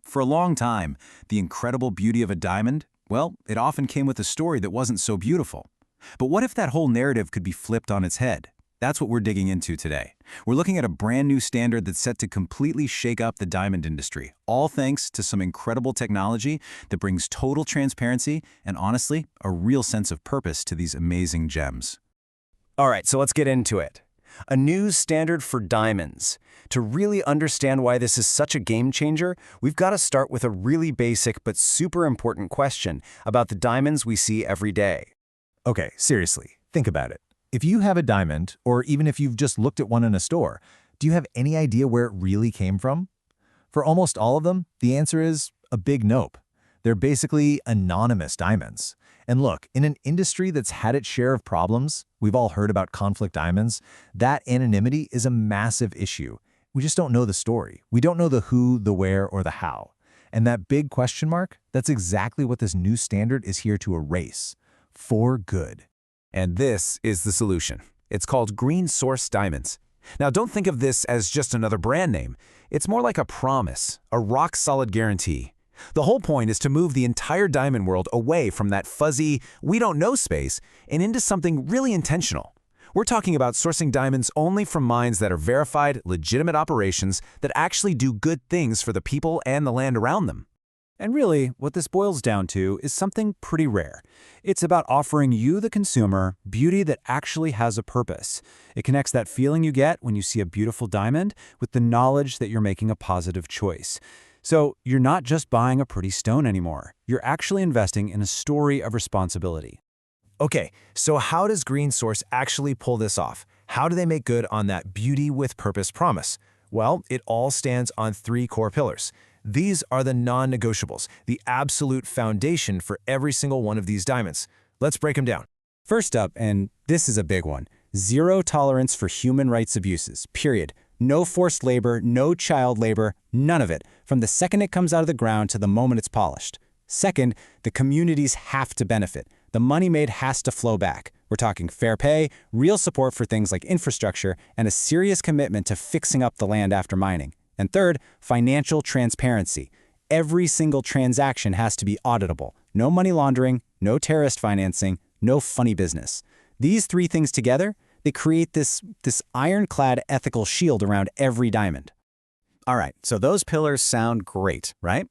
For a long time, the incredible beauty of a diamond, well, it often came with a story that wasn't so beautiful. But what if that whole narrative could be flipped on its head? That's what we're digging into today. We're looking at a brand new standard that's set to completely shake up the diamond industry, all thanks to some incredible technology that brings total transparency and, honestly, a real sense of purpose to these amazing gems. All right, so let's get into it. A new standard for diamonds. To really understand why this is such a game changer, we've got to start with a really basic but super important question about the diamonds we see every day. Okay, seriously, think about it. If you have a diamond, or even if you've just looked at one in a store, do you have any idea where it really came from? For almost all of them, the answer is a big nope. They're basically anonymous diamonds. And look, in an industry that's had its share of problems, we've all heard about conflict diamonds, that anonymity is a massive issue. We just don't know the story. We don't know the who, the where, or the how. And that big question mark, that's exactly what this new standard is here to erase. For good. And this is the solution. It's called Green-Source Diamonds. Now, don't think of this as just another brand name. It's more like a promise, a rock-solid guarantee. The whole point is to move the entire diamond world away from that fuzzy, we don't know space and into something really intentional. We're talking about sourcing diamonds only from mines that are verified, legitimate operations that actually do good things for the people and the land around them. And really, what this boils down to is something pretty rare. It's about offering you, the consumer, beauty that actually has a purpose. It connects that feeling you get when you see a beautiful diamond with the knowledge that you're making a positive choice. So you're not just buying a pretty stone anymore. You're actually investing in a story of responsibility. Okay, so how does Green-Source actually pull this off? How do they make good on that beauty with purpose promise? Well, it all stands on three core pillars. These are the non-negotiables, the absolute foundation for every single one of these diamonds. Let's break them down. First up, and this is a big one, zero tolerance for human rights abuses, period. No forced labor, no child labor, none of it, from the second it comes out of the ground to the moment it's polished. Second, the communities have to benefit. The money made has to flow back. We're talking fair pay, real support for things like infrastructure, and a serious commitment to fixing up the land after mining. And third, financial transparency. Every single transaction has to be auditable. No money laundering, no terrorist financing, no funny business. These three things together, they create this ironclad ethical shield around every diamond. All right, so those pillars sound great, right?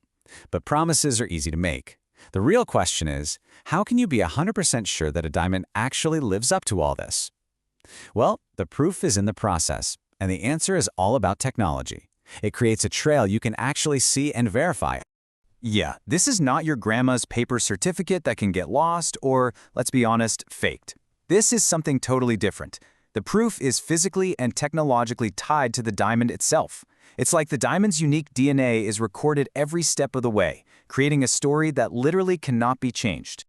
But promises are easy to make. The real question is, how can you be 100% sure that a diamond actually lives up to all this? Well, the proof is in the process, and the answer is all about technology. It creates a trail you can actually see and verify. Yeah, this is not your grandma's paper certificate that can get lost or, let's be honest, faked. This is something totally different. The proof is physically and technologically tied to the diamond itself. It's like the diamond's unique DNA is recorded every step of the way, creating a story that literally cannot be changed.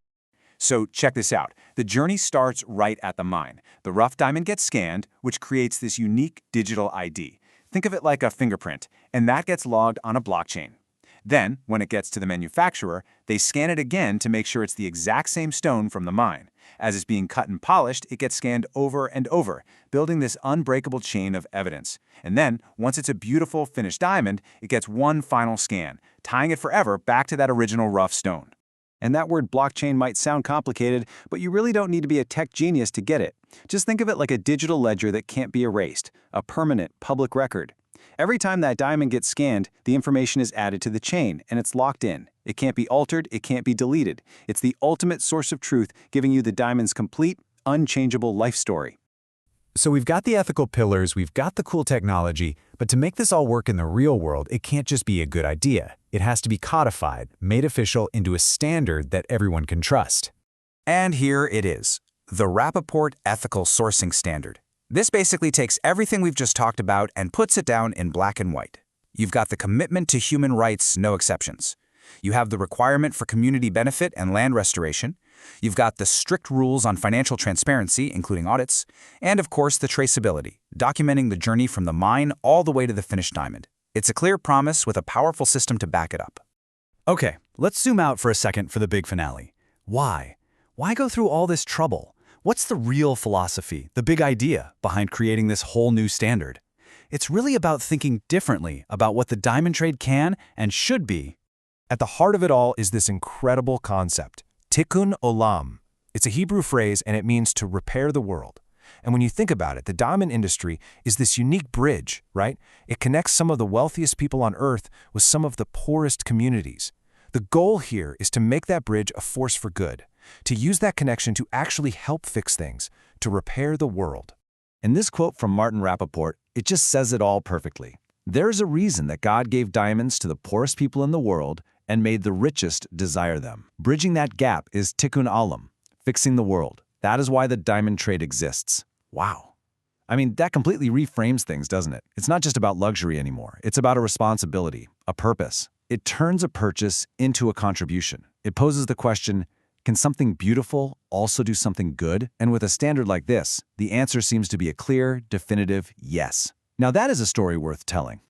So check this out. The journey starts right at the mine. The rough diamond gets scanned, which creates this unique digital ID. Think of it like a fingerprint, and that gets logged on a blockchain. Then, when it gets to the manufacturer, they scan it again to make sure it's the exact same stone from the mine. As it's being cut and polished, it gets scanned over and over, building this unbreakable chain of evidence. And then, once it's a beautiful, finished diamond, it gets one final scan, tying it forever back to that original rough stone. And that word blockchain might sound complicated, but you really don't need to be a tech genius to get it. Just think of it like a digital ledger that can't be erased, a permanent public record. Every time that diamond gets scanned, the information is added to the chain, and it's locked in. It can't be altered, it can't be deleted. It's the ultimate source of truth, giving you the diamond's complete, unchangeable life story. So we've got the ethical pillars, we've got the cool technology, but to make this all work in the real world, it can't just be a good idea. It has to be codified, made official into a standard that everyone can trust. And here it is, the Rappaport Ethical Sourcing Standard. This basically takes everything we've just talked about and puts it down in black and white. You've got the commitment to human rights, no exceptions. You have the requirement for community benefit and land restoration. You've got the strict rules on financial transparency, including audits. And of course, the traceability, documenting the journey from the mine all the way to the finished diamond. It's a clear promise with a powerful system to back it up. Okay, let's zoom out for a second for the big finale. Why? Why go through all this trouble? What's the real philosophy, the big idea behind creating this whole new standard? It's really about thinking differently about what the diamond trade can and should be. At the heart of it all is this incredible concept, tikkun olam. It's a Hebrew phrase and it means to repair the world. And when you think about it, the diamond industry is this unique bridge, right? It connects some of the wealthiest people on Earth with some of the poorest communities. The goal here is to make that bridge a force for good, to use that connection to actually help fix things, to repair the world. And this quote from Martin Rappaport, it just says it all perfectly. There's a reason that God gave diamonds to the poorest people in the world and made the richest desire them. Bridging that gap is tikkun olam, fixing the world. That is why the diamond trade exists. Wow. I mean, that completely reframes things, doesn't it? It's not just about luxury anymore. It's about a responsibility, a purpose. It turns a purchase into a contribution. It poses the question, can something beautiful also do something good? And with a standard like this, the answer seems to be a clear, definitive yes. Now that is a story worth telling.